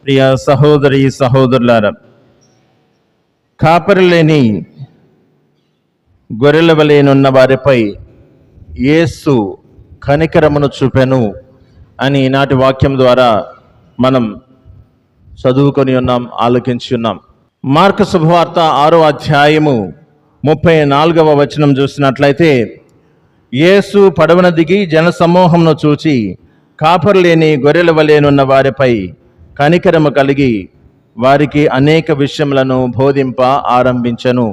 ప్రియ సహోదరి సహోదరులారా, కాపరి లేని గొర్రెల వలెనున్న వారిపై యేసు కనికరమును చూపెను అని ఈనాటి వాక్యం ద్వారా మనం చదువుకొని ఉన్నాం, ఆలోకించి ఉన్నాం. మార్కు శుభవార్త 6వ అధ్యాయము 34వ వచనం చూసినట్లయితే, యేసు పడవన దిగి జనసమూహమును చూచి కాపరి లేని గొర్రెల వలెనున్న వారిపై కనికరము కలిగి వారికి అనేక విషయములను బోధింప ఆరంభించెను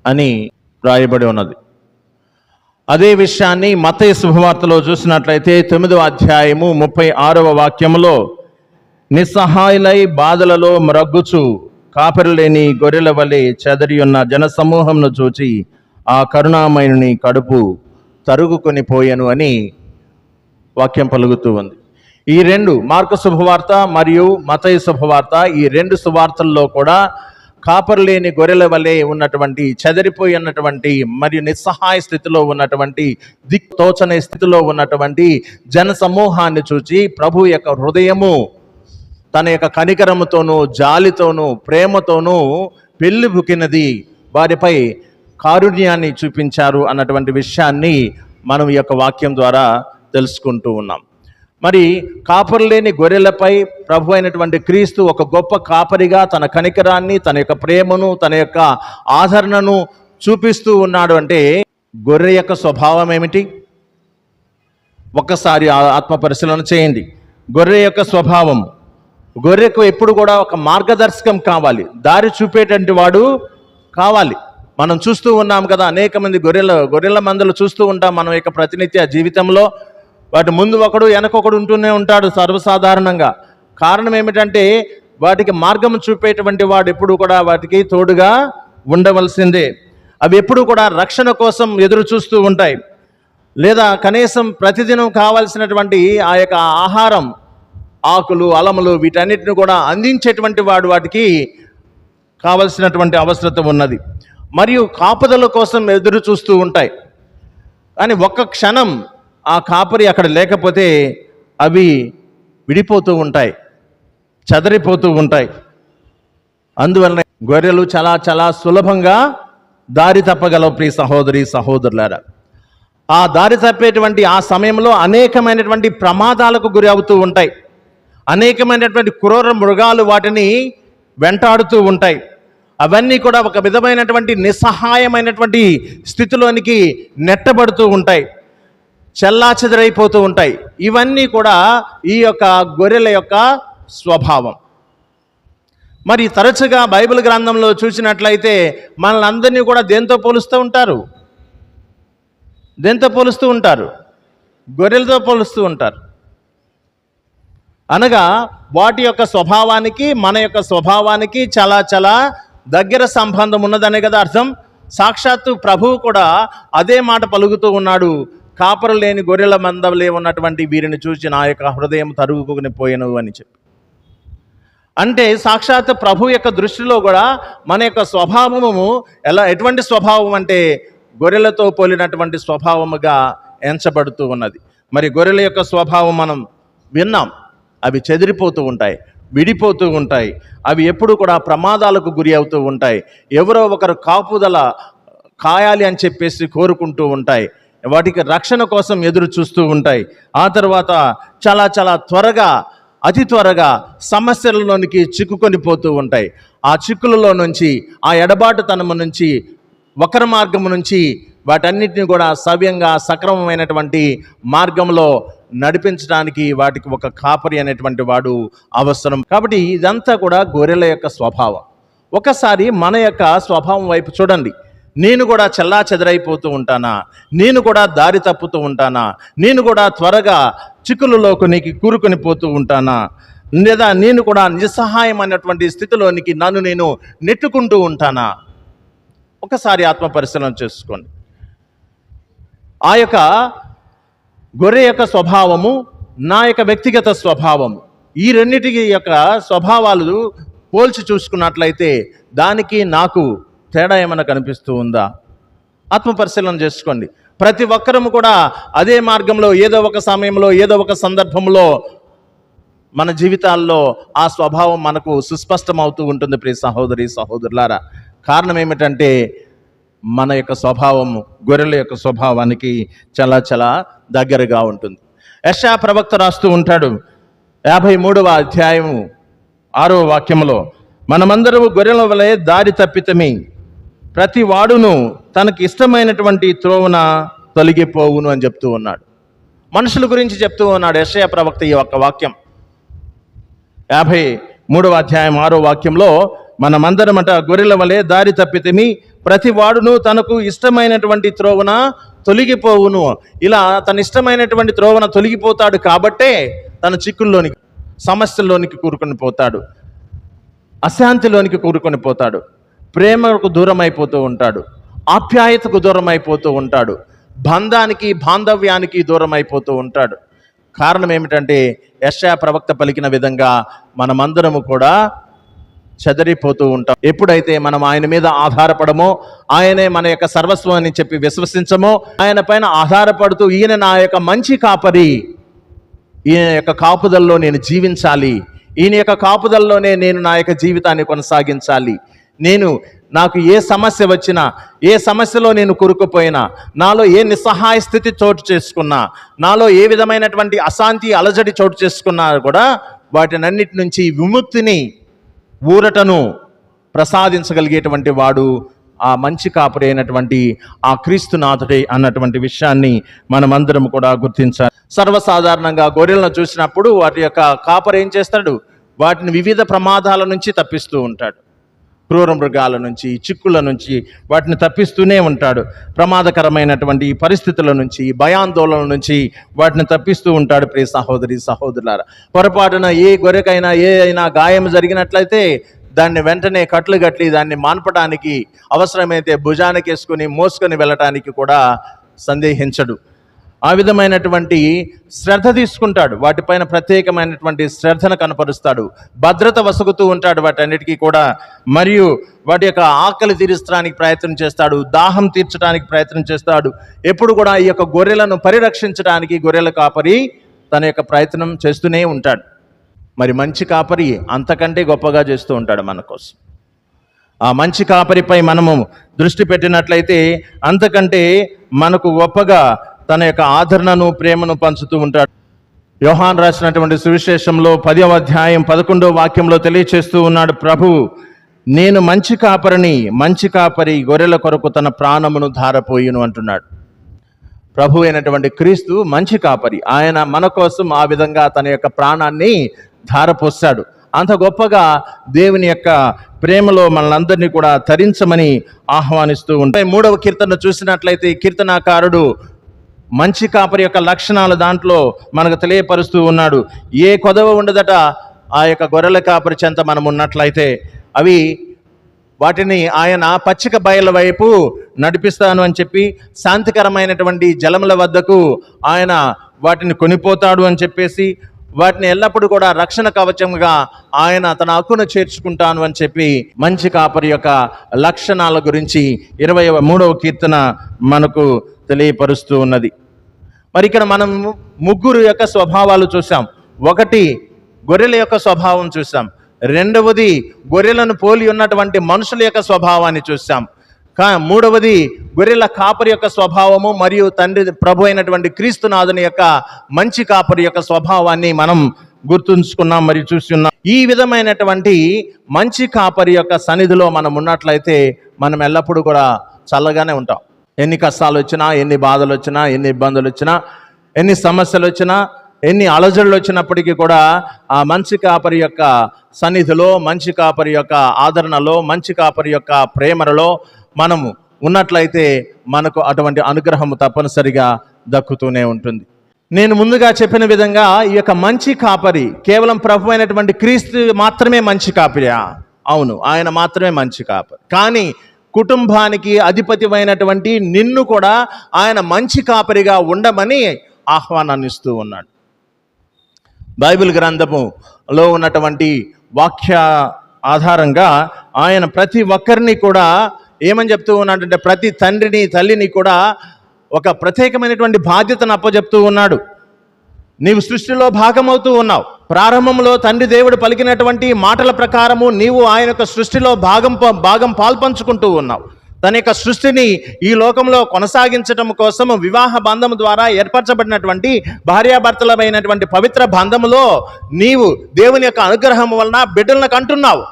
అని రాయబడి ఉన్నది. అదే విషయాన్ని మత్తయి శుభవార్తలో చూసినట్లయితే 9వ అధ్యాయము 36వ వాక్యములో, నిస్సహాయులై బాధలలో మ్రగ్గుచు కాపరి లేని గొర్రెల వలె చెదరి ఉన్న జనసమూహంను చూచి ఆ కరుణామయుని కడుపు తరుగుకొని పోయెను అని వాక్యం పలుకుతూ ఉంది. ఈ రెండు, మార్కు శుభవార్త మరియు మత్తయి శుభవార్త, ఈ రెండు సువార్తల్లో కూడా కాపరి లేని గొర్రెల వలె ఉన్నటువంటి, చెదరిపోయి ఉన్నటువంటి మరియు నిస్సహాయ స్థితిలో ఉన్నటువంటి, దిక్తోచని స్థితిలో ఉన్నటువంటి జన సమూహాన్ని చూచి ప్రభు యొక్క హృదయము తన యొక్క కనికరముతోనూ జాలితోనూ ప్రేమతోనూ పెళ్ళిబుకినది, వారిపై కారుణ్యాన్ని చూపించారు అన్నటువంటి విషయాన్ని మనం ఈ యొక్క వాక్యం ద్వారా తెలుసుకుంటూ ఉన్నాం. మరి కాపరి లేని గొర్రెలపై ప్రభు అయినటువంటి క్రీస్తు ఒక గొప్ప కాపరిగా తన కనికరాన్ని, తన యొక్క ప్రేమను, తన యొక్క ఆదరణను చూపిస్తూ ఉన్నాడు. అంటే గొర్రె యొక్క స్వభావం ఏమిటి? ఒక్కసారి ఆత్మ పరిశీలన చేయండి. గొర్రె యొక్క స్వభావం, గొర్రెకు ఎప్పుడు కూడా ఒక మార్గదర్శకం కావాలి, దారి చూపేటువంటి వాడు కావాలి. మనం చూస్తూ ఉన్నాం కదా, అనేక మంది గొర్రెల మందలు చూస్తూ ఉంటాం మనం యొక్క ప్రతినిత్య జీవితంలో. వాటి ముందు ఒకడు వెనకొకడు ఉంటూనే ఉంటాడు సర్వసాధారణంగా. కారణం ఏమిటంటే వాటికి మార్గం చూపేటువంటి వాడు ఎప్పుడు కూడా వాటికి తోడుగా ఉండవలసిందే. అవి ఎప్పుడు కూడా రక్షణ కోసం ఎదురు చూస్తూ ఉంటాయి, లేదా కనీసం ప్రతిదినం కావాల్సినటువంటి ఆ యొక్క ఆహారం, ఆకులు, అలములు, వీటన్నిటిని కూడా అందించేటువంటి వాడు వాటికి కావలసినటువంటి అవసరత ఉన్నది. మరియు కాపుదల కోసం ఎదురు చూస్తూ ఉంటాయి. కానీ ఒక్క క్షణం ఆ కాపరి అక్కడ లేకపోతే అవి విడిపోతూ ఉంటాయి, చెదరిపోతూ ఉంటాయి. అందువలన గొర్రెలు చాలా చాలా సులభంగా దారి తప్పగలవు. ప్రియ సహోదరి సహోదరులారా, ఆ దారి తప్పేటువంటి ఆ సమయంలో అనేకమైనటువంటి ప్రమాదాలకు గురి అవుతూ ఉంటాయి. అనేకమైనటువంటి క్రూర మృగాలు వాటిని వెంటాడుతూ ఉంటాయి. అవన్నీ కూడా ఒక విధమైనటువంటి నిస్సహాయమైనటువంటి స్థితిలోనికి నెట్టబడుతూ ఉంటాయి, చెల్లాచెదరైపోతూ ఉంటాయి. ఇవన్నీ కూడా ఈ యొక్క గొర్రెల యొక్క స్వభావం. మరి తరచుగా బైబిల్ గ్రంథంలో చూసినట్లయితే మనల్ని అందరినీ కూడా దేంతో పోలుస్తూ ఉంటారు? గొర్రెలతో పోలుస్తూ ఉంటారు. అనగా వాటి యొక్క స్వభావానికి మన యొక్క స్వభావానికి చాలా చాలా దగ్గర సంబంధం ఉన్నదనే కదా అర్థం. సాక్షాత్తు ప్రభువు కూడా అదే మాట పలుకుతూ ఉన్నాడు, కాపరు లేని గొర్రెల మందలే ఉన్నటువంటి వీరిని చూసి నా యొక్క హృదయం తరుగుకుని పోయెను అని చెప్పి. అంటే సాక్షాత్ ప్రభు యొక్క దృష్టిలో కూడా మన యొక్క స్వభావము ఎటువంటి స్వభావం అంటే గొర్రెలతో పోలినటువంటి స్వభావముగా ఎంచబడుతూ ఉన్నది. మరి గొర్రెల యొక్క స్వభావం మనం విన్నాం, అవి చెదిరిపోతూ ఉంటాయి, విడిపోతూ ఉంటాయి, అవి ఎప్పుడు కూడా ప్రమాదాలకు గురి అవుతూ ఉంటాయి, ఎవరో ఒకరు కాపుదల కాయాలి అని చెప్పేసి కోరుకుంటూ ఉంటాయి, వాటికి రక్షణ కోసం ఎదురు చూస్తూ ఉంటాయి. ఆ తర్వాత చాలా చాలా త్వరగా, అతి త్వరగా సమస్యలలోనికి చిక్కుకొని పోతూ ఉంటాయి. ఆ చిక్కులలో నుంచి, ఆ ఎడబాటుతనము నుంచి, వక్ర మార్గము నుంచి వాటన్నిటిని కూడా సవ్యంగా సక్రమమైనటువంటి మార్గంలో నడిపించడానికి వాటికి ఒక కాపరి అనేటువంటి వాడు అవసరం. కాబట్టి ఇదంతా కూడా గొర్రెల యొక్క స్వభావం. ఒకసారి మన యొక్క స్వభావం వైపు చూడండి. నేను కూడా చెల్లా చెదరైపోతూ ఉంటానా? నేను కూడా దారి తప్పుతూ ఉంటానా? నేను కూడా త్వరగా చిక్కులలోకి కూరుకొని పోతూ ఉంటానా? లేదా నేను కూడా నిస్సహాయం అనేటువంటి స్థితిలోనికి నన్ను నేను నెట్టుకుంటూ ఉంటానా? ఒకసారి ఆత్మ పరిశీలన చేసుకోండి. ఆ యొక్క గొర్రె యొక్క స్వభావము, నా యొక్క వ్యక్తిగత స్వభావము, ఈ రెండింటి యొక్క స్వభావాలు పోల్చి చూసుకున్నట్లయితే దానికి నాకు తేడా ఏమైనా కనిపిస్తూ ఉందా? ఆత్మ పరిశీలన చేసుకోండి. ప్రతి ఒక్కరము కూడా అదే మార్గంలో ఏదో ఒక సమయంలో, ఏదో ఒక సందర్భంలో మన జీవితాల్లో ఆ స్వభావం మనకు సుస్పష్టమవుతూ ఉంటుంది ప్రియ సహోదరి సహోదరులారా. కారణం ఏమిటంటే మన యొక్క స్వభావం గొర్రెల యొక్క స్వభావానికి చాలా చాలా దగ్గరగా ఉంటుంది. యెషయా ప్రవక్త రాస్తూ ఉంటాడు 53వ అధ్యాయము 6వ వాక్యంలో, మనమందరము గొర్రెల వలె దారి తప్పితమి, ప్రతి వాడును తనకి ఇష్టమైనటువంటి త్రోవన తొలగిపోవును అని చెప్తూ ఉన్నాడు. మనుషుల గురించి చెప్తూ ఉన్నాడు యెషయా ప్రవక్త ఈ ఒక్క వాక్యం. 53వ అధ్యాయం 6వ వాక్యంలో, మనమందరమట గొర్రెల వలె దారి తప్పితమి, ప్రతి వాడును తనకు ఇష్టమైనటువంటి త్రోవన తొలగిపోవును. ఇలా తన ఇష్టమైనటువంటి త్రోవన తొలగిపోతాడు కాబట్టే తన చిక్కుల్లోనికి, సమస్యల్లోనికి కూరుకొని పోతాడు, అశాంతిలోనికి కూరుకొని పోతాడు, ప్రేమకు దూరం అయిపోతూ ఉంటాడు, ఆప్యాయతకు దూరం అయిపోతూ ఉంటాడు, బంధానికి బాంధవ్యానికి దూరం అయిపోతూ ఉంటాడు. కారణం ఏమిటంటే యెషయా ప్రవక్త పలికిన విధంగా మనమందరము కూడా చెదరిపోతూ ఉంటాం. ఎప్పుడైతే మనం ఆయన మీద ఆధారపడమో, ఆయనే మన యొక్క సర్వస్వం అని చెప్పి విశ్వసించమో, ఆయన పైన ఆధారపడుతూ ఈయన నా యొక్క మంచి కాపరి, ఈయన యొక్క కాపుదల్లో నేను జీవించాలి, ఈయన యొక్క కాపుదల్లోనే నేను నా యొక్క జీవితాన్ని కొనసాగించాలి, నాకు ఏ సమస్య వచ్చినా, ఏ సమస్యలో నేను కూరుకుపోయినా, నాలో ఏ నిస్సహాయ స్థితి చోటు చేసుకున్నా, నాలో ఏ విధమైనటువంటి అశాంతి అలజడి చోటు చేసుకున్నా కూడా వాటినన్నిటి నుంచి విముక్తిని, ఊరటను ప్రసాదించగలిగేటువంటి వాడు ఆ మంచి కాపరి అయినటువంటి ఆ క్రీస్తునాథుడే అన్నటువంటి విషయాన్ని మనమందరం కూడా గుర్తించాలి. సర్వసాధారణంగా గొర్రెలను చూసినప్పుడు వాటి యొక్క కాపరి ఏం చేస్తాడు? వాటిని వివిధ ప్రమాదాల నుంచి తప్పిస్తూ ఉంటాడు. క్రూర మృగాల నుంచి, చిక్కుల నుంచి వాటిని తప్పిస్తూనే ఉంటాడు. ప్రమాదకరమైనటువంటి పరిస్థితుల నుంచి, భయాందోళన నుంచి వాటిని తప్పిస్తూ ఉంటాడు. ప్రియ సహోదరి సహోదరులారా, పొరపాటున ఏ గొర్రెకైనా ఏ అయినా గాయం జరిగినట్లయితే దాన్ని వెంటనే కట్లు కట్టి దాన్ని మాన్పడానికి, అవసరమైతే భుజానికి వేసుకుని మోసుకొని వెళ్ళటానికి కూడా సందేహించడు. ఆ విధమైనటువంటి శ్రద్ధ తీసుకుంటాడు, వాటిపైన ప్రత్యేకమైనటువంటి శ్రద్ధను కనపరుస్తాడు, భద్రత వసుగుతూ ఉంటాడు వాటన్నిటికీ కూడా. మరియు వాటి యొక్క ఆకలి తీర్చడానికి ప్రయత్నం చేస్తాడు, దాహం తీర్చడానికి ప్రయత్నం చేస్తాడు. ఎప్పుడు కూడా ఈ యొక్క గొర్రెలను పరిరక్షించడానికి గొర్రెల కాపరి తన యొక్క ప్రయత్నం చేస్తూనే ఉంటాడు. మరి మంచి కాపరి అంతకంటే గొప్పగా చేస్తూ ఉంటాడు మన కోసం. ఆ మంచి కాపరిపై మనము దృష్టి పెట్టినట్లయితే అంతకంటే మనకు గొప్పగా తన యొక్క ఆదరణను, ప్రేమను పంచుతూ ఉంటాడు. యోహాన్ రాసినటువంటి సువిశేషంలో 10వ అధ్యాయం 11వ వాక్యంలో తెలియచేస్తూ ఉన్నాడు ప్రభువు, నేను మంచి కాపరిని, మంచి కాపరి గొర్రెల కొరకు తన ప్రాణమును ధారపోయిను అంటున్నాడు. ప్రభు అయినటువంటి క్రీస్తు మంచి కాపరి. ఆయన మన కోసం ఆ విధంగా తన యొక్క ప్రాణాన్ని ధారపోస్తాడు. అంత గొప్పగా దేవుని యొక్క ప్రేమలో మనల్ని కూడా తరించమని ఆహ్వానిస్తూ ఉంటాయి. 3వ కీర్తన చూసినట్లయితే కీర్తనాకారుడు మంచి కాపరి యొక్క లక్షణాలు దాంట్లో మనకు తెలియపరుస్తూ ఉన్నాడు. ఏ కొదవ ఉండదట ఆ యొక్క గొర్రెల కాపరి చెంత మనం ఉన్నట్లయితే. వాటిని ఆయన పచ్చిక బయల వైపు నడిపిస్తాను అని చెప్పి, శాంతికరమైనటువంటి జలముల వద్దకు ఆయన వాటిని కొనిపోతాడు అని చెప్పేసి, వాటిని ఎల్లప్పుడూ కూడా రక్షణ కవచంగా ఆయన తన హక్కును చేర్చుకుంటాను అని చెప్పి మంచి కాపరి యొక్క లక్షణాల గురించి 23వ కీర్తన మనకు తెలియపరుస్తూ ఉన్నది. మరి ఇక్కడ మనం ముగ్గురు యొక్క స్వభావాలు చూసాం. ఒకటి గొర్రెల యొక్క స్వభావం చూసాం, రెండవది గొర్రెలను పోలి ఉన్నటువంటి మనుషుల యొక్క స్వభావాన్ని చూసాం, మూడవది గొర్రెల కాపరి యొక్క స్వభావము మరియు తండ్రి ప్రభు అయినటువంటి క్రీస్తునాథుని యొక్క మంచి కాపరి యొక్క స్వభావాన్ని మనం గుర్తుంచుకున్నాం మరియు చూస్తున్నాం. ఈ విధమైనటువంటి మంచి కాపరి యొక్క సన్నిధిలో మనం ఉన్నట్లయితే మనం ఎల్లప్పుడూ కూడా చల్లగానే ఉంటాం. ఎన్ని కష్టాలు వచ్చినా, ఎన్ని బాధలు వచ్చినా, ఎన్ని ఇబ్బందులు వచ్చినా, ఎన్ని సమస్యలు వచ్చినా, ఎన్ని అలజడులు వచ్చినప్పటికీ కూడా ఆ మంచి కాపరి యొక్క సన్నిధిలో, మంచి కాపరి యొక్క ఆదరణలో, మంచి కాపరి యొక్క ప్రేమలో మనము ఉన్నట్లయితే మనకు అటువంటి అనుగ్రహము తప్పనిసరిగా దక్కుతూనే ఉంటుంది. నేను ముందుగా చెప్పిన విధంగా ఈ యొక్క మంచి కాపరి కేవలం ప్రభు అయినటువంటి క్రీస్తు మాత్రమే మంచి కాపరియా? అవును, ఆయన మాత్రమే మంచి కాపరి. కానీ కుటుంబానికి అధిపతివైనటువంటి నిన్ను కూడా ఆయన మంచి కాపరిగా ఉండమని ఆహ్వానాన్ని ఇస్తూ ఉన్నాడు. బైబిల్ గ్రంథములో ఉన్నటువంటి వాక్య ఆధారంగా ఆయన ప్రతి ఒక్కరిని కూడా ఏమని చెప్తూ ఉన్నాడంటే, ప్రతి తండ్రిని తల్లిని కూడా ఒక ప్రత్యేకమైనటువంటి బాధ్యతను అప్పచెప్తూ ఉన్నాడు. నీవు సృష్టిలో భాగమవుతూ ఉన్నావు. ప్రారంభంలో తండ్రి దేవుడు పలికినటువంటి మాటల ప్రకారము నీవు ఆయన యొక్క సృష్టిలో భాగం పాల్పంచుకుంటూ ఉన్నావు. తన యొక్క సృష్టిని ఈ లోకంలో కొనసాగించటం కోసము వివాహ బంధము ద్వారా ఏర్పరచబడినటువంటి భార్యాభర్తలమైనటువంటి పవిత్ర బంధములో నీవు దేవుని యొక్క అనుగ్రహం వలన బిడ్డలను కంటున్నావు.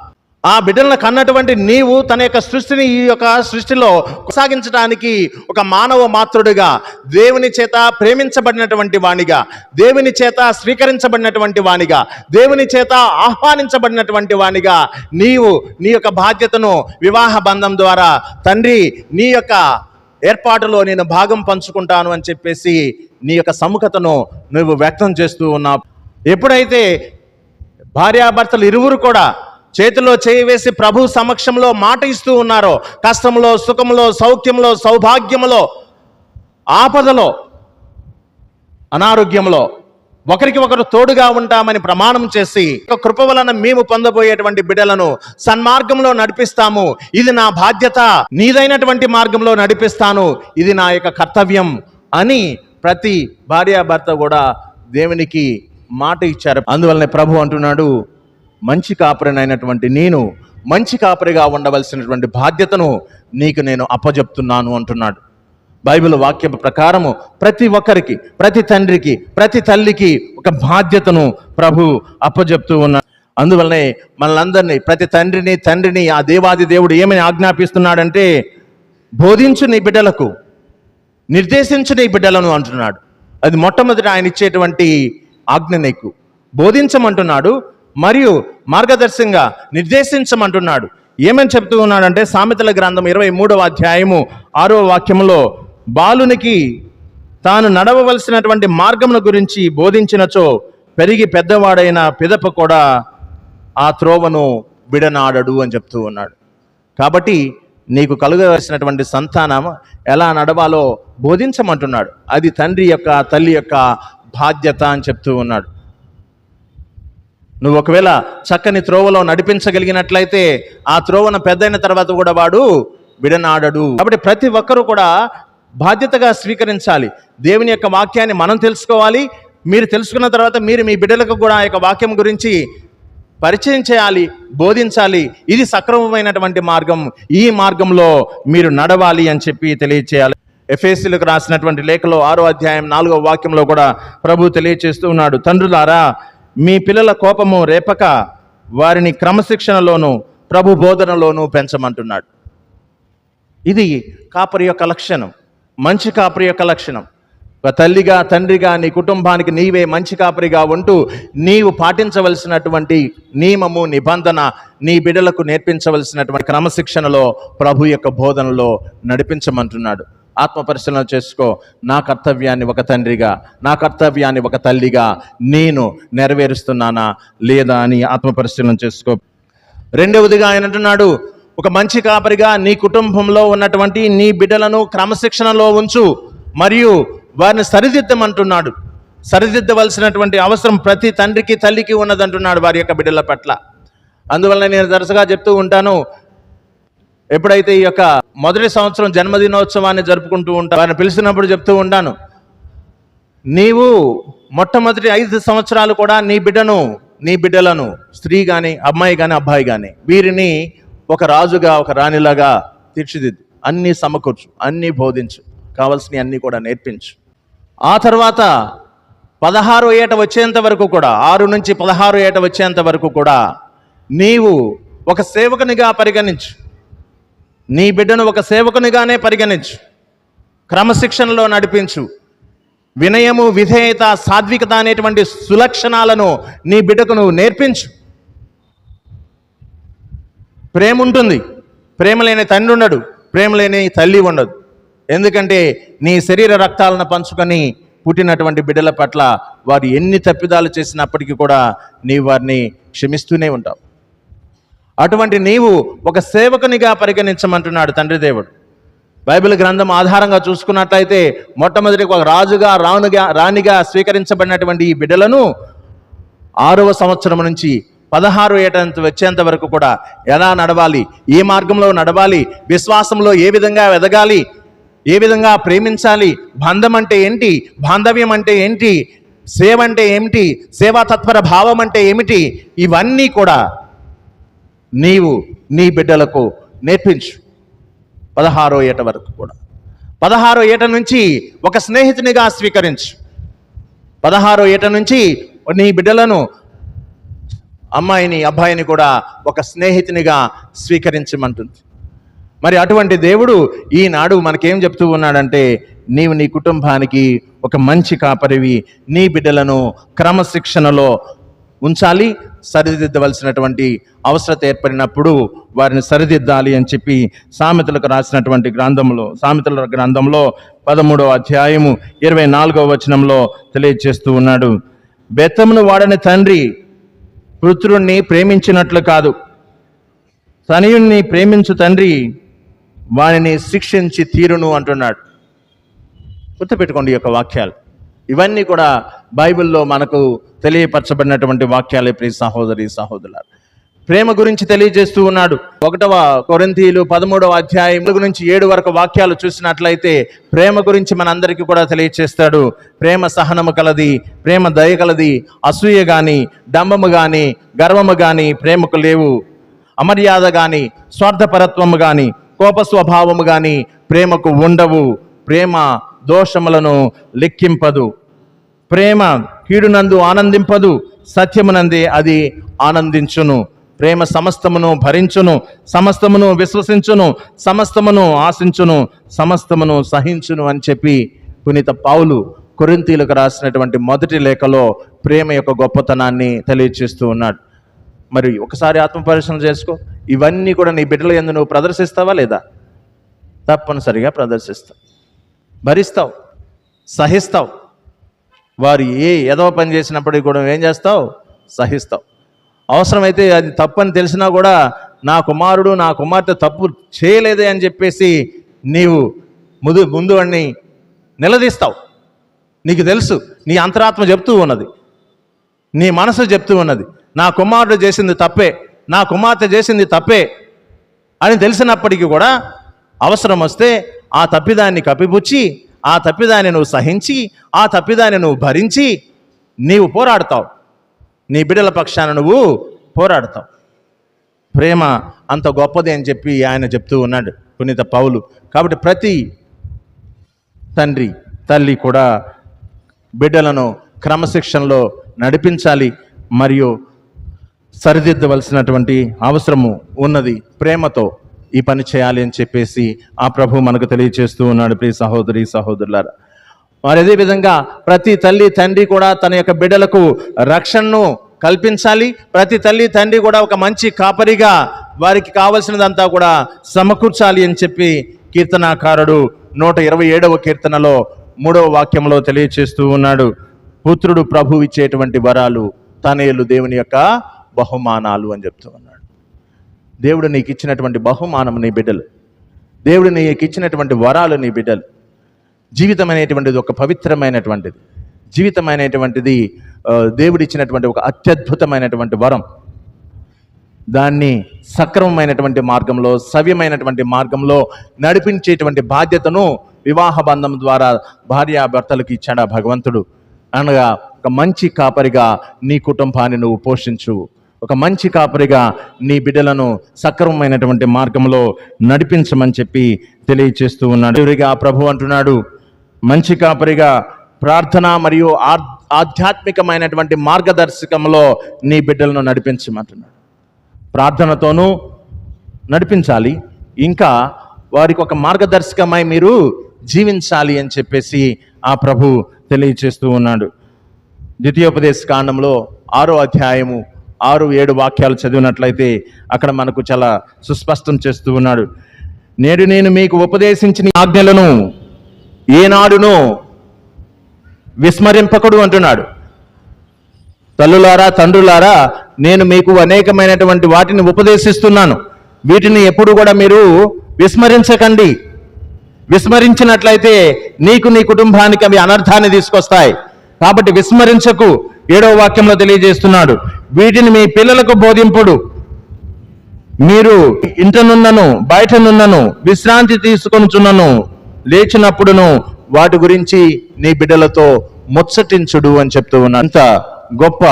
ఆ బిడ్డలను కన్నటువంటి నీవు తన యొక్క సృష్టిని ఈ యొక్క సృష్టిలో కొనసాగించడానికి ఒక మానవ మాతృడిగా, దేవుని చేత ప్రేమించబడినటువంటి వానిగా, దేవుని చేత స్వీకరించబడినటువంటి వానిగా, దేవుని చేత ఆహ్వానించబడినటువంటి వానిగా నీవు నీ యొక్క బాధ్యతను వివాహ బంధం ద్వారా తండ్రి నీ యొక్క ఏర్పాటులో నేను భాగం పంచుకుంటాను అని చెప్పేసి నీ యొక్క సముఖతను నువ్వు వ్యక్తం చేస్తూ ఉన్నావు. ఎప్పుడైతే భార్యాభర్తలు ఇరువురు కూడా చేతిలో చేయి వేసి ప్రభు సమక్షంలో మాట ఇస్తూ ఉన్నారో, కష్టంలో, సుఖంలో, సౌఖ్యంలో, సౌభాగ్యంలో, ఆపదలో, అనారోగ్యంలో ఒకరికి ఒకరు తోడుగా ఉంటామని ప్రమాణం చేసి కృప వలన మేము పొందబోయేటువంటి బిడ్డలను సన్మార్గంలో నడిపిస్తాము, ఇది నా బాధ్యత, నీదైనటువంటి మార్గంలో నడిపిస్తాను, ఇది నా యొక్క కర్తవ్యం అని ప్రతి భార్యాభర్త కూడా దేవునికి మాట ఇచ్చారు. అందువల్లనే ప్రభు అంటున్నాడు, మంచి కాపరినైనటువంటి నేను మంచి కాపరిగా ఉండవలసినటువంటి బాధ్యతను నీకు నేను అప్పజెప్తున్నాను అంటున్నాడు. బైబిల్ వాక్యం ప్రకారము ప్రతి ఒక్కరికి, ప్రతి తండ్రికి, ప్రతి తల్లికి ఒక బాధ్యతను ప్రభు అప్పజెప్తూ ఉన్నాడు. అందువల్లనే మనలందరినీ, ప్రతి తండ్రిని ఆ దేవాది దేవుడు ఏమని ఆజ్ఞాపిస్తున్నాడంటే, బోధించు నీ బిడ్డలకు, నిర్దేశించు నీ బిడ్డలను అంటున్నాడు. అది మొట్టమొదటి ఆయన ఇచ్చేటువంటి ఆజ్ఞ. నీకు బోధించమంటున్నాడు, మరియు మార్గదర్శంగా నిర్దేశించమంటున్నాడు. ఏమని చెప్తూ ఉన్నాడంటే, సామెతల గ్రంథం 23వ అధ్యాయము 6వ వాక్యంలో, బాలునికి తాను నడవవలసినటువంటి మార్గమును గురించి బోధించినచో పెరిగి పెద్దవాడైన పిదప కూడా ఆ త్రోవను విడనాడడు అని చెప్తూ ఉన్నాడు. కాబట్టి నీకు కలుగవలసినటువంటి సంతానం ఎలా నడవాలో బోధించమంటున్నాడు. అది తండ్రి యొక్క, తల్లి యొక్క బాధ్యత అని చెప్తూ ఉన్నాడు. నువ్వు ఒకవేళ చక్కని త్రోవలో నడిపించగలిగినట్లయితే ఆ త్రోవను పెద్దయిన తర్వాత కూడా వాడు విడనాడడు. కాబట్టి ప్రతి ఒక్కరూ కూడా బాధ్యతగా స్వీకరించాలి. దేవుని యొక్క వాక్యాన్ని మనం తెలుసుకోవాలి. మీరు తెలుసుకున్న తర్వాత మీరు మీ బిడ్డలకు కూడా ఆ యొక్క వాక్యం గురించి పరిచయం చేయాలి, బోధించాలి. ఇది సక్రమమైనటువంటి మార్గం, ఈ మార్గంలో మీరు నడవాలి అని చెప్పి తెలియచేయాలి. ఎఫెసీయులకు రాసినటువంటి లేఖలో 6వ అధ్యాయం 4వ వాక్యంలో కూడా ప్రభు తెలియచేస్తూ ఉన్నాడు, తండ్రులారా మీ పిల్లల కోపము రేపక వారిని క్రమశిక్షణలోను ప్రభు బోధనలోను పెంచమంటున్నాడు. ఇది కాపరి యొక్క లక్షణం, మంచి కాపరి యొక్క లక్షణం. ఒక తల్లిగా, తండ్రిగా నీ కుటుంబానికి నీవే మంచి కాపరిగా ఉంటూ నీవు పాటించవలసినటువంటి నియమము, నిబంధన నీ బిడ్డలకు నేర్పించవలసినటువంటి క్రమశిక్షణలో ప్రభు యొక్క బోధనలో నడిపించమంటున్నాడు. ఆత్మ పరిశీలన చేసుకో. నా కర్తవ్యాన్ని ఒక తండ్రిగా, నా కర్తవ్యాన్ని ఒక తల్లిగా నేను నెరవేరుస్తున్నానా లేదా అని ఆత్మ పరిశీలన చేసుకో. రెండవదిగా ఆయన అంటున్నాడు, ఒక మంచి కాపరిగా నీ కుటుంబంలో ఉన్నటువంటి నీ బిడ్డలను క్రమశిక్షణలో ఉంచు, మరియు వారిని సరిదిద్దమంటున్నాడు. సరిదిద్దవలసినటువంటి అవసరం ప్రతి తండ్రికి, తల్లికి ఉన్నదంటున్నాడు వారి యొక్క బిడ్డల పట్ల. అందువల్ల నేను తరచుగా చెప్తూ ఉంటాను, ఎప్పుడైతే ఈ యొక్క మొదటి సంవత్సరం జన్మదినోత్సవాన్ని జరుపుకుంటూ ఉంటాను, వారిని పిలిచినప్పుడు చెప్తూ ఉంటాను, నీవు మొట్టమొదటి 5 సంవత్సరాలు కూడా నీ బిడ్డలను స్త్రీ కానీ, అమ్మాయి కానీ, అబ్బాయి కానీ వీరిని ఒక రాజుగా, ఒక రాణిలాగా తీర్చిదిద్దు, అన్నీ సమకూర్చు, అన్నీ బోధించు, కావాల్సినవి అన్నీ కూడా నేర్పించు. ఆ తర్వాత 16వ ఏట వచ్చేంత వరకు కూడా, 6 నుంచి 16వ ఏట వచ్చేంత వరకు కూడా నీవు ఒక సేవకునిగా పరిగణించు, నీ బిడ్డను ఒక సేవకునిగానే పరిగణించు, క్రమశిక్షణలో నడిపించు. వినయము, విధేయత, సాత్వికత అనేటువంటి సులక్షణాలను నీ బిడ్డకు నువ్వు నేర్పించు. ప్రేమ ఉంటుంది, ప్రేమ లేని తండ్రి ఉండడు, ప్రేమ లేని తల్లి ఉండదు. ఎందుకంటే నీ శరీర రక్తాలను పంచుకొని పుట్టినటువంటి బిడ్డల పట్ల వారు ఎన్ని తప్పిదాలు చేసినప్పటికీ కూడా నీవు వారిని క్షమిస్తూనే ఉంటావు. అటువంటి నీవు ఒక సేవకునిగా పరిగణించమంటున్నాడు తండ్రి దేవుడు. బైబిల్ గ్రంథం ఆధారంగా చూసుకున్నట్లయితే మొట్టమొదటి ఒక రాజుగా, రాణిగా స్వీకరించబడినటువంటి ఈ బిడ్డలను 6వ సంవత్సరం నుంచి 16వ ఏట వచ్చేంత వరకు కూడా ఎలా నడవాలి, ఏ మార్గంలో నడవాలి, విశ్వాసంలో ఏ విధంగా ఎదగాలి, ఏ విధంగా ప్రేమించాలి, బంధం అంటే ఏంటి, బాంధవ్యం అంటే ఏంటి, సేవ అంటే ఏమిటి, సేవా తత్పర భావం అంటే ఏమిటి, ఇవన్నీ కూడా నీవు నీ బిడ్డలకు నేర్పించు. 16వ ఏట వరకు కూడా, 16వ ఏట నుంచి ఒక స్నేహితునిగా స్వీకరించు. 16వ ఏట నుంచి నీ బిడ్డలను, అమ్మాయిని అబ్బాయిని కూడా ఒక స్నేహితునిగా స్వీకరించమంటుంది. మరి అటువంటి దేవుడు ఈనాడు మనకేం చెప్తూ ఉన్నాడంటే, నీవు నీ కుటుంబానికి ఒక మంచి కాపరివి, నీ బిడ్డలను క్రమశిక్షణలో ఉంచాలి. సరిదిద్దవలసినటువంటి అవసరత ఏర్పడినప్పుడు వారిని సరిదిద్దాలి అని చెప్పి సామెతలకు రాసినటువంటి సామెతల గ్రంథంలో 13వ అధ్యాయము 24వ వచనంలో తెలియజేస్తూ ఉన్నాడు. బెత్తమును వాడని తండ్రి పుత్రుణ్ణి ప్రేమించినట్లు కాదు, తనయుణ్ణి ప్రేమించు తండ్రి వానిని శిక్షించి తీరును అంటున్నాడు. గుర్తుపెట్టుకోండి ఈ యొక్క వాక్యాలు. ఇవన్నీ కూడా బైబిల్లో మనకు తెలియపరచబడినటువంటి వాక్యాలే ప్రియ సహోదరి సహోదరులారా. ప్రేమ గురించి తెలియజేస్తూ ఉన్నాడు. 1వ కొరింథీయులు 13వ అధ్యాయం 4 నుంచి 7 వరకు వాక్యాలు చూసినట్లయితే ప్రేమ గురించి మనందరికీ కూడా తెలియజేస్తాడు. ప్రేమ సహనము కలది, ప్రేమ దయ కలది, అసూయ గాని, డంబము గాని, గర్వము గాని ప్రేమకు లేవు. అమర్యాద గాని, స్వార్థపరత్వము గాని, కోప స్వభావము గాని ప్రేమకు ఉండవు. ప్రేమ దోషములను లెక్కింపదు. ప్రేమ కీడునందు ఆనందింపదు, సత్యమునందే అది ఆనందించును. ప్రేమ సమస్తమును భరించును, సమస్తమును విశ్వసించును, సమస్తమును ఆశించును, సమస్తమును సహించును అని చెప్పి పునీత పౌలు కొరింథీయులకు రాసినటువంటి మొదటి లేఖలో ప్రేమ యొక్క గొప్పతనాన్ని తెలియజేస్తూ ఉన్నాడు. మరి ఒకసారి ఆత్మపరిశీలన చేసుకో. ఇవన్నీ కూడా నీ బిడ్డల యందు నువ్వు ప్రదర్శిస్తావా లేదా? తప్పనిసరిగా ప్రదర్శిస్తావు, భరిస్తావు, సహిస్తావు. వారు ఏదో పని చేసినప్పటికీ కూడా ఏం చేస్తావు? సహిస్తావు. అవసరమైతే అది తప్పని తెలిసినా కూడా నా కుమారుడు నా కుమార్తె తప్పు చేయలేదే అని చెప్పేసి నీవు ముందు వాడిని నిలదీస్తావు. నీకు తెలుసు, నీ అంతరాత్మ చెప్తూ ఉన్నది, నీ మనసు చెప్తూ ఉన్నది, నా కుమారుడు చేసింది తప్పే, నా కుమార్తె చేసింది తప్పే అని తెలిసినప్పటికీ కూడా అవసరం వస్తే ఆ తప్పిదాన్ని కప్పిపుచ్చి, ఆ తప్పిదాన్ని నువ్వు సహించి, ఆ తప్పిదాన్ని నువ్వు భరించి నీవు పోరాడతావు. నీ బిడ్డల పక్షాన నువ్వు పోరాడతావు. ప్రేమ అంత గొప్పది అని చెప్పి ఆయన చెప్తూ ఉన్నాడు పునీత పౌలు. కాబట్టి ప్రతి తండ్రి తల్లి కూడా బిడ్డలను క్రమశిక్షణలో నడిపించాలి మరియు సరిదిద్దవలసినటువంటి అవసరము ఉన్నది. ప్రేమతో ఈ పని చేయాలి అని చెప్పేసి ఆ ప్రభు మనకు తెలియజేస్తూ ఉన్నాడు. ప్రియ సహోదరి సహోదరులారా, మరి అదేవిధంగా ప్రతి తల్లి తండ్రి కూడా తన యొక్క బిడ్డలకు రక్షణను కల్పించాలి. ప్రతి తల్లి తండ్రి కూడా ఒక మంచి కాపరిగా వారికి కావలసినదంతా కూడా సమకూర్చాలి అని చెప్పి కీర్తనాకారుడు 127వ కీర్తనలో 3వ వాక్యంలో తెలియజేస్తూ ఉన్నాడు. పుత్రుడు ప్రభు ఇచ్చేటువంటి వరాలు, తనయులు దేవుని యొక్క బహుమానాలు అని చెప్తూ ఉన్నాడు. దేవుడు నీకు ఇచ్చినటువంటి బహుమానం నీ బిడ్డలు, దేవుడు నీకు ఇచ్చినటువంటి వరాలు నీ బిడ్డలు. జీవితం అనేటువంటిది ఒక పవిత్రమైనటువంటిది, జీవితం అనేటువంటిది దేవుడిచ్చినటువంటి ఒక అత్యద్భుతమైనటువంటి వరం. దాన్ని సక్రమమైనటువంటి మార్గంలో, సవ్యమైనటువంటి మార్గంలో నడిపించేటువంటి బాధ్యతను వివాహ బంధం ద్వారా భార్యాభర్తలకు ఇచ్చాడు ఆ భగవంతుడు. అనగా ఒక మంచి కాపరిగా నీ కుటుంబాన్ని నువ్వు పోషించు, ఒక మంచి కాపరిగా నీ బిడ్డలను సక్రమమైనటువంటి మార్గంలో నడిపించమని చెప్పి తెలియచేస్తూ ఉన్నాడు. ఆ ప్రభు అంటున్నాడు, మంచి కాపరిగా ప్రార్థన మరియు ఆధ్యాత్మికమైనటువంటి మార్గదర్శకంలో నీ బిడ్డలను నడిపించమంటున్నాడు. ప్రార్థనతోనూ నడిపించాలి, ఇంకా వారికి ఒక మార్గదర్శకమై మీరు జీవించాలి అని చెప్పేసి ఆ ప్రభు తెలియచేస్తూ ఉన్నాడు. ద్వితీయోపదేశ కాండంలో 6వ అధ్యాయము 6-7 వాక్యాలు చదివినట్లయితే అక్కడ మనకు చాలా సుస్పష్టం చేస్తూ ఉన్నాడు. నేడు నేను మీకు ఉపదేశించిన ఆజ్ఞలను ఏనాడునో విస్మరింపకుడు అంటున్నాడు. తల్లులారా, తండ్రులారా, నేను మీకు అనేకమైనటువంటి వాటిని ఉపదేశిస్తున్నాను, వీటిని ఎప్పుడు కూడా మీరు విస్మరించకండి. విస్మరించినట్లయితే నీకు నీ కుటుంబానికి అవి అనర్థాన్ని తీసుకొస్తాయి. కాబట్టి విస్మరించకు. 7వ వాక్యంలో తెలియజేస్తున్నాడు, వీటిని మీ పిల్లలకు బోధింపుడు. మీరు ఇంటనున్నను బయటనున్నను విశ్రాంతి తీసుకొనుచున్నను లేచినప్పుడును వాటి గురించి నీ బిడ్డలతో ముచ్చటించుడు అని చెప్తూ ఉన్నాడు. అంత గొప్ప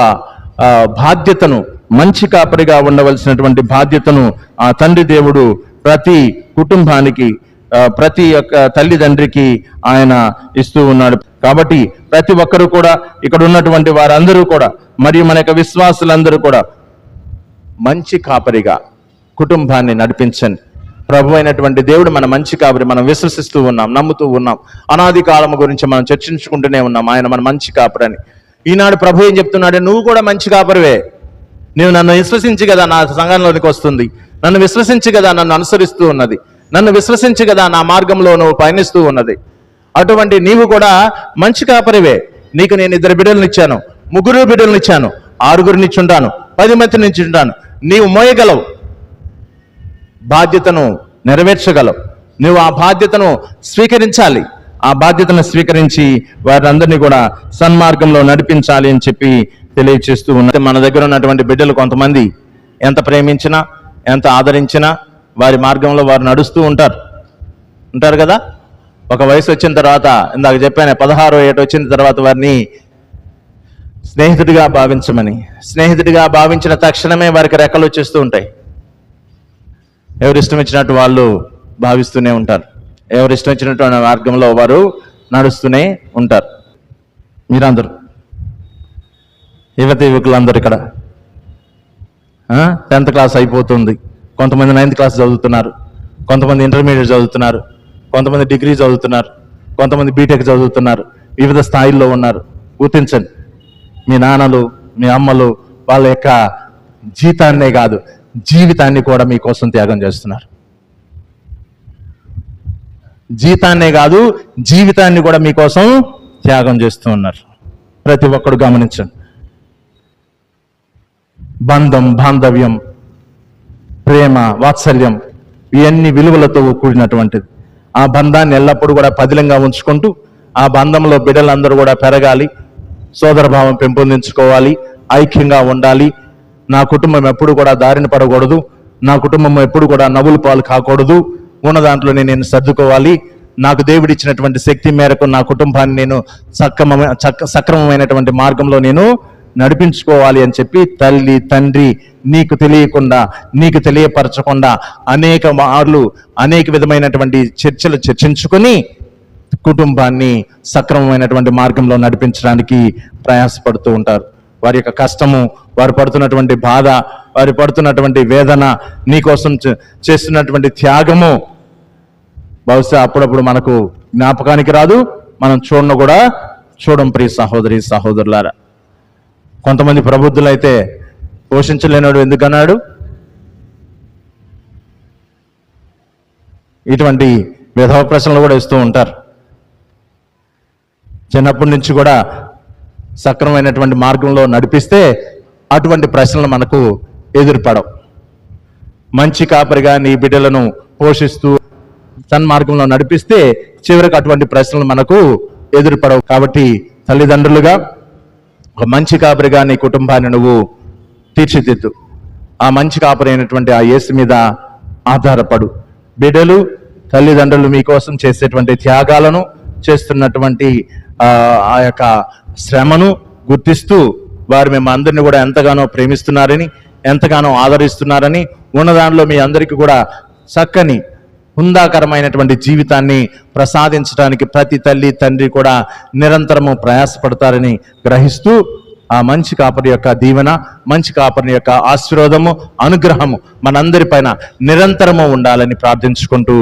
బాధ్యతను, మంచి కాపరిగా ఉండవలసినటువంటి బాధ్యతను ఆ తండ్రి దేవుడు ప్రతి కుటుంబానికి, ప్రతి ఒక్క తల్లిదండ్రికి ఆయన ఇస్తూ ఉన్నాడు. కాబట్టి ప్రతి ఒక్కరు కూడా, ఇక్కడ ఉన్నటువంటి వారందరూ కూడా, మరియు మన యొక్క విశ్వాసులందరూ కూడా మంచి కాపరిగా కుటుంబాన్ని నడిపించండి. ప్రభు అయినటువంటి దేవుడు మన మంచి కాపరి. మనం విశ్వసిస్తూ ఉన్నాం, నమ్ముతూ ఉన్నాం. అనాది కాలము గురించి మనం చర్చించుకుంటూనే ఉన్నాం. ఆయన మన మంచి కాపరని. ఈనాడు ప్రభు ఏం చెప్తున్నాడు? నువ్వు కూడా మంచి కాపరివే. నువ్వు నన్ను విశ్వసించి కదా నా సంఘంలోనికి వస్తుంది, నన్ను విశ్వసించి కదా నన్ను అనుసరిస్తూ ఉన్నది, నన్ను విశ్వసించి కదా నా మార్గంలో నువ్వు పయనిస్తూ ఉన్నది. అటువంటి నీవు కూడా మంచి కాపరివే. నీకు నేను 2 బిడ్డలను ఇచ్చాను, 3 బిడ్డలను ఇచ్చాను, 6 ఇచ్చుంటాను, 10 మందిని ఇచ్చుంటాను. నీవు మోయగలవు, బాధ్యతను నెరవేర్చగలవు. నువ్వు ఆ బాధ్యతను స్వీకరించాలి. ఆ బాధ్యతను స్వీకరించి వారందరినీ కూడా సన్మార్గంలో నడిపించాలి అని చెప్పి తెలియచేస్తూ ఉన్నది. మన దగ్గర ఉన్నటువంటి బిడ్డలు కొంతమంది ఎంత ప్రేమించినా, ఎంత ఆదరించినా వారి మార్గంలో వారు నడుస్తూ ఉంటారు కదా. ఒక వయసు వచ్చిన తర్వాత, ఇందాక చెప్పాను, 16వ ఏట వచ్చిన తర్వాత వారిని స్నేహితుడిగా భావించమని. స్నేహితుడిగా భావించిన తక్షణమే వారికి రెక్కలు వచ్చేస్తూ ఉంటాయి. ఎవరిష్టం ఇచ్చినట్టు వాళ్ళు భావిస్తూనే ఉంటారు. ఎవరిష్టం ఇచ్చినటువంటి మార్గంలో వారు నడుస్తూనే ఉంటారు. మీరందరూ యువకులందరూ ఇక్కడ 10th క్లాస్ అయిపోతుంది, కొంతమంది 9th క్లాస్ చదువుతున్నారు, కొంతమంది ఇంటర్మీడియట్ చదువుతున్నారు, కొంతమంది డిగ్రీ చదువుతున్నారు, కొంతమంది బీటెక్ చదువుతున్నారు, వివిధ స్థాయిల్లో ఉన్నారు. గుర్తించండి, మీ నాన్నలు, మీ అమ్మలు వాళ్ళ యొక్క జీతాన్నే కాదు, జీవితాన్ని కూడా మీకోసం త్యాగం చేస్తున్నారు. జీతాన్నే కాదు, జీవితాన్ని కూడా మీకోసం త్యాగం చేస్తూ ఉన్నారు. ప్రతి ఒక్కరు గమనించండి. బంధం, బాంధవ్యం, ప్రేమ, వాత్సల్యం ఇవన్నీ విలువలతో కూడినటువంటిది. ఆ బంధాన్ని ఎల్లప్పుడూ కూడా పదిలంగా ఉంచుకుంటూ ఆ బంధంలో బిడ్డలందరూ కూడా పెరగాలి, సోదరభావం పెంపొందించుకోవాలి, ఐక్యంగా ఉండాలి. నా కుటుంబం ఎప్పుడు కూడా దారిన పడకూడదు, నా కుటుంబం ఎప్పుడు కూడా నవ్వుల పాలు కాకూడదు, ఉన్న దాంట్లోనే నేను సర్దుకోవాలి. నాకు దేవుడిచ్చినటువంటి శక్తి మేరకు నా కుటుంబాన్ని నేను సక్రమమైనటువంటి మార్గంలో నేను నడిపించుకోవాలి అని చెప్పి తల్లి, తండ్రి నీకు తెలియకుండా, నీకు తెలియపరచకుండా అనేక మార్లు అనేక విధమైనటువంటి చర్చలు చర్చించుకొని కుటుంబాన్ని సక్రమమైనటువంటి మార్గంలో నడిపించడానికి ప్రయాసపడుతూ ఉంటారు. వారి యొక్క కష్టము, వారు పడుతున్నటువంటి బాధ, వారు పడుతున్నటువంటి వేదన, నీకోసం చేస్తున్నటువంటి త్యాగము బహుశా అప్పుడప్పుడు మనకు జ్ఞాపకానికి రాదు, మనం చూడం. ప్రియ సహోదరి సహోదరులారా, కొంతమంది ప్రబుద్ధులైతే పోషించలేనాడు ఎందుకన్నాడు? ఇటువంటి విధవ ప్రశ్నలు కూడా ఇస్తూ ఉంటారు. చిన్నప్పటి నుంచి కూడా సక్రమమైనటువంటి మార్గంలో నడిపిస్తే అటువంటి ప్రశ్నలు మనకు ఎదురుపడవు. మంచి కాపరిగా నీ బిడ్డలను పోషిస్తూ సన్మార్గంలో నడిపిస్తే చివరికి అటువంటి ప్రశ్నలు మనకు ఎదురుపడవు. కాబట్టి తల్లిదండ్రులుగా ఒక మంచి కాపరిగా నీ కుటుంబాన్ని నువ్వు తీర్చిదిద్దు. ఆ మంచి కాపరి అయినటువంటి ఆ యేసు మీద ఆధారపడు. బిడ్డలు, తల్లిదండ్రులు మీకోసం చేసేటువంటి త్యాగాలను, చేస్తున్నటువంటి ఆ యొక్క శ్రమను గుర్తిస్తూ వారు మేము అందరినీ కూడా ఎంతగానో ప్రేమిస్తున్నారని, ఎంతగానో ఆదరిస్తున్నారని, ఉన్న దానిలో మీ అందరికీ కూడా చక్కని హుందాకరమైనటువంటి జీవితాన్ని ప్రసాదించడానికి ప్రతి తల్లి, తండ్రి కూడా నిరంతరము ప్రయాసపడతారని గ్రహిస్తూ ఆ మంచి కాపరి యొక్క దీవెన, మంచి కాపరి యొక్క ఆశీర్వాదము, అనుగ్రహము మనందరి పైన నిరంతరము ఉండాలని ప్రార్థించుకుంటూ